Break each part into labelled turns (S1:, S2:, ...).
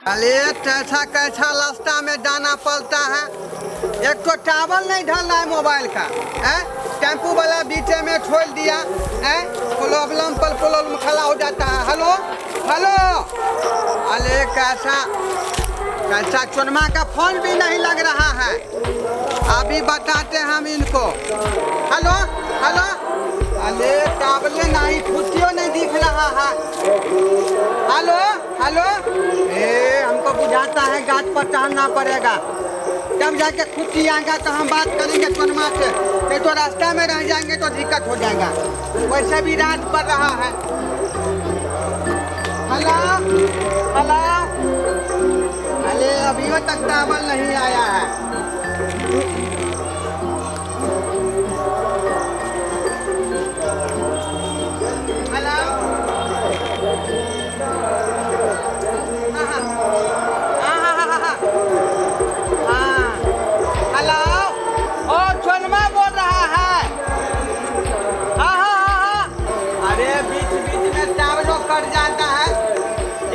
S1: अरे कैसा कैसा रास्ता में जाना पड़ता है। एक तो टावर नहीं ढल रहा है मोबाइल का है। टेम्पू वाला बीचे में छोड़ दिया है। प्रॉब्लम पर प्रॉब्लम खड़ा हो जाता है। हेलो हेलो, अरे कैसा कैसा चुनमा का फोन भी नहीं लग रहा है। अभी बताते हम इनको। हेलो हेलो, अरे टावले नहीं, खुशियों नहीं दिख रहा है। हेलो हेलो, हमको बुझाता है गाछ पर चढ़ना पड़ेगा, तब जाके खुशी आएगा तो हम बात करेंगे चुनमा से। नहीं तो रास्ता में रह जाएंगे तो दिक्कत हो जाएगा। वैसे भी रात पड़ रहा है। हेलो हेलो, अरे अभी तक टावर नहीं आया है।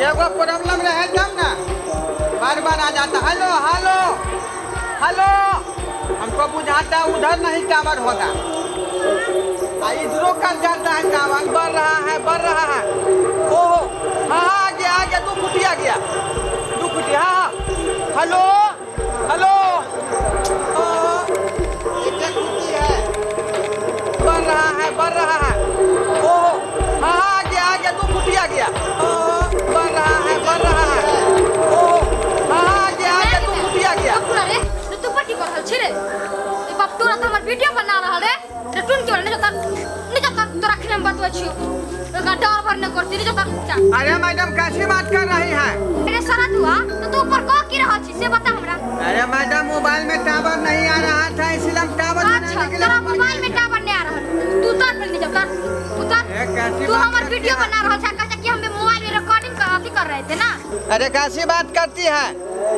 S1: एगो प्रॉब्लम रहे तब ना बार बार आ जाता। हेलो हेलो हेलो, हमको बुझाता है उधर नहीं टावर होगा, इधरों कर जाता है टावर। बढ़ रहा है बढ़ रहा है। ओहो हाँ हाँ, आ गया आ गया, 2 फुटी आ गया, 2 फुटी। हाँ हाँ, हेलो हेलो, एक फुटी है, बढ़ रहा है बढ़ रहा है। ओहो हाँ हाँ, आ गया 2 फुटी आ गया। बढ़ रहा है बढ़ रहा है। ओह हाँ आ गया 2 फुटी आ गया।
S2: तू पर की कर रहल छी रे? ए बाप तोरा त हमर वीडियो बना रहल रे। रे टुन के नहीं जाता तोरा खने में बतबै छियो। एक डर भर न करती नहीं जाता।
S1: अरे मैडम कैसी बात कर रही है?
S2: अरे सारा दुआ तो तू ऊपर का की रहल छी से बता हमरा।
S1: अरे मैडम मोबाइल में टावर नहीं आ रहा था, इसलिए हम टावर
S2: अच्छा तेरा मोबाइल में टावर नहीं आ रहल, तू उतर पर नहीं जाता उतर। तू हमर वीडियो बना रहल छ, कहता कि हम मोबाइल में रिकॉर्डिंग कर रहे थे ना।
S1: अरे कैसी बात करती है?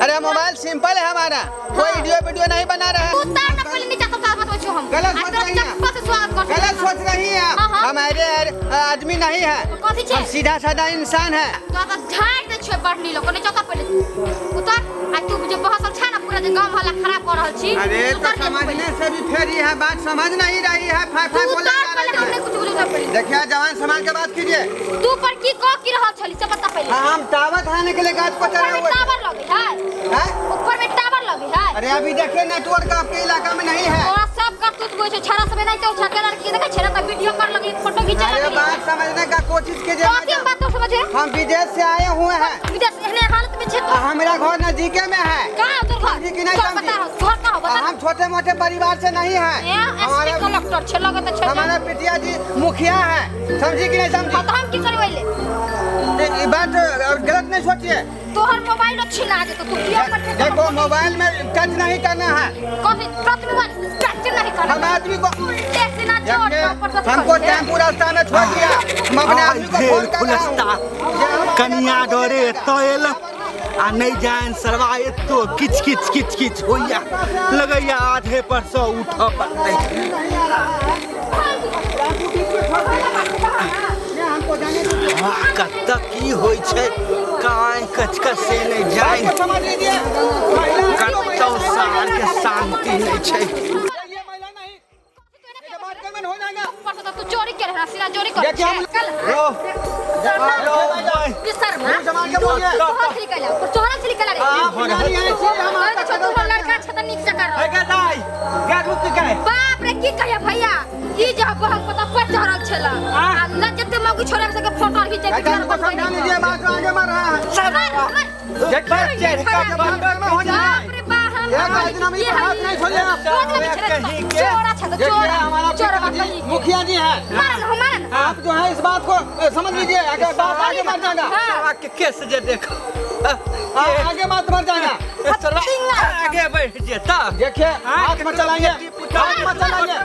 S1: अरे मोबाइल सिंपल है हमारा, कोई वीडियो नहीं बना रहा है।
S2: उतर ना पहले नीचे तो बात पूछो हम।
S1: गलत सोच रही है, गलत सोच रही है। हमारे आदमी नहीं है, हम सीधा साधा इंसान है।
S2: तो झाड़ दे छे बढ़नी लोग नहीं जाता पहले उतर। आज तू मुझे बहुत अच्छा ना पूरा गांव वाला खराब कर रहल छी।
S1: अरे तो समझने से भी फेरी है, बात समझ नहीं रही है। फाय बोला देखिए, जवान समाज के बात कीजिए।
S2: तू पर की रहल छली से बता पहले।
S1: हम टावर थाने के लिए गाछ पर चढ़े हुए।
S2: टावर लगे है ऊपर में टावर लगे है।
S1: अरे अभी देखिए नेटवर्क आपके इलाका में नहीं है।
S2: और सब का तू बोल छड़ा सब नहीं तो छके लड़की देखे छड़ा का वीडियो कर लगी, फोटो खींच लगी।
S1: अरे बात समझने का कोशिश कीजिए मैडम।
S2: बात तो समझे,
S1: हम विदेश से आए हुए हैं।
S2: विदेश एहने हालत में छे तो
S1: हमारा घर नजदीके में है।
S2: कहां तोर घर?
S1: जी नहीं समझी।
S2: घर कहां बता?
S1: हम छोटे मोटे परिवार से नहीं है।
S2: हमारे कलेक्टर छे लगत छे।
S1: हमारा पिटिया जी मुखिया है, समझी कि नहीं समझी?
S2: तो हम की करवैले?
S1: ये बात गलत नहीं सोचिए।
S2: तोहर मोबाइल छीना दे तो तू किया कर।
S1: देखो मोबाइल में टच नहीं करना है।
S2: कभी प्रतिदिन टच नहीं करना।
S1: हम आदमी को
S2: ऐसे ना छोड़,
S1: हमको टेम्पू रास्ता में छोड़ दिया। हम अपने आदमी को फोन कर रहा हूं।
S3: कनिया डरे तोयल आ नहीं जान सरवा तो किच किच किच किच होइया लगैया आधे पर से उठ पड़ते। कत्ता की होई छै काय कचका से नहीं जाए। कत्ता सार के शांति नहीं छै।
S2: तू चोरी कर रहा सिरा चोरी कर। कल
S3: रो
S2: बिस्तर में तोहरा निकला पर तोहरा से निकला रे। हां तो लड़का छत नीचे कर रहा है।
S3: दाई गा रुक गए।
S2: बाप रे की कहिया भैया ई जब बहुत पता पर चढ़ल छला आ लजते मगु छोरे से के फोटो खींचे पिक्चर पर
S1: समझा लीजिए, बात आगे बढ़ रहा है।
S3: देख बच्चे का बंदर में हो जाए।
S2: बाप रे बा हम
S1: एक दिन में हाथ नहीं छोड़े आप।
S2: चोरा छत चोरा चोरा
S1: मुखिया जी हैं।
S2: मारन
S1: आप जो है इस बात को समझ लीजिए, अगर बात आगे बढ़ जाएगा
S3: सरवा के केस जे देखो
S1: आगे बात बढ़ जाएगा।
S3: आगे बढ़ जेता।
S1: देखिए हाथ में चलाएंगे, हाथ में चलाएंगे।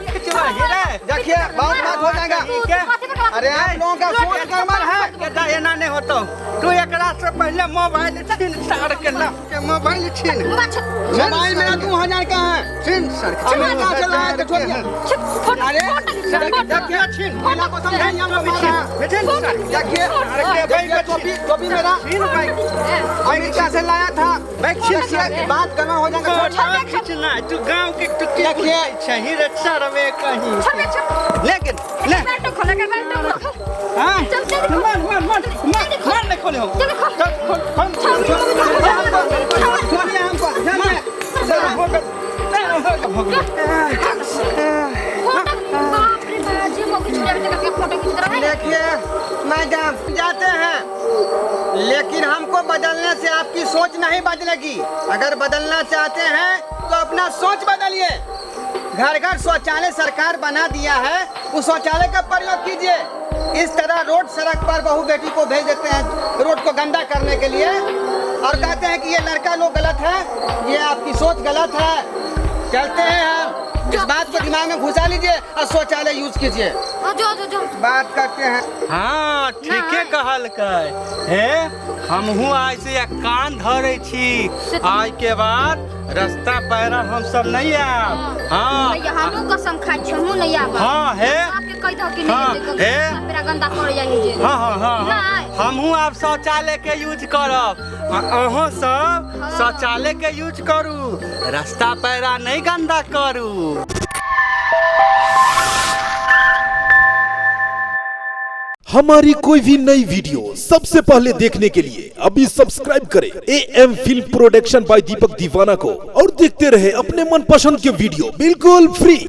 S1: देखिए बहुत बात हो जाएगा। अरे आप लोगों का सोच गड़बड़ है।
S3: केदा एना नहीं होतो। तू एकरा से पहले मोबाइल छीन साड़ के ला के मोबाइल छीन।
S1: मोबाइल मेरा 2000 का है।
S3: छीन सर।
S1: हमें कहाँ से लाया तो छोड़ दिया। अरे देखिए छीन मेरा को समझाइए हम लोग मारा।
S3: छीन सर।
S1: देखिए अरे भाई टोपी मेरा
S3: छीन भाई।
S1: अमेरिका से लाया था।
S3: बैग छीन सर।
S1: बात करना हो जाएगा।
S3: खींचना तू गांव के तू
S1: देखिए
S3: सही रक्षा रवे कहीं।
S1: लेकिन ले हाँ मार नहीं खोले हो। छोड़िए हमको देखिए मैडम जाते हैं, लेकिन हमको बदलने से आपकी सोच नहीं बदलेगी। अगर बदलना चाहते हैं तो अपना सोच बदलिए। घर घर शौचालय सरकार बना दिया है, उस शौचालय का प्रयोग कीजिए। इस तरह रोड सड़क पर बहू बेटी को भेज देते हैं रोड को गंदा करने के लिए और कहते हैं कि ये लड़का लोग गलत है, ये आपकी सोच गलत है। चलते हैं हम, इस बात को दिमाग में घुसा लीजिए और शौचालय यूज कीजिए। बात करते हैं।
S3: हाँ ठीके कहल है। हमहू आज से एक कान धरे छी। आज के बाद रास्ता पैरा हम सब नहीं आब। हाँ
S2: हमहू कसम खाइ छी, हमहू नहीं आब।
S3: हाँ है।
S2: आपके कहि दो कि
S3: हाँ,
S2: नहीं
S3: है।
S2: मेरा गंदा कर जाइए जे।
S3: हाँ हमहू आप शौचालय के यूज करब। अहों सब शौचालय के यूज करू, रास्ता पैरा नहीं गंदा करू।
S4: हमारी कोई भी नई वीडियो सबसे पहले देखने के लिए अभी सब्सक्राइब करें AM फिल्म प्रोडक्शन बाय दीपक दीवाना को और देखते रहे अपने मनपसंद के वीडियो बिल्कुल फ्री।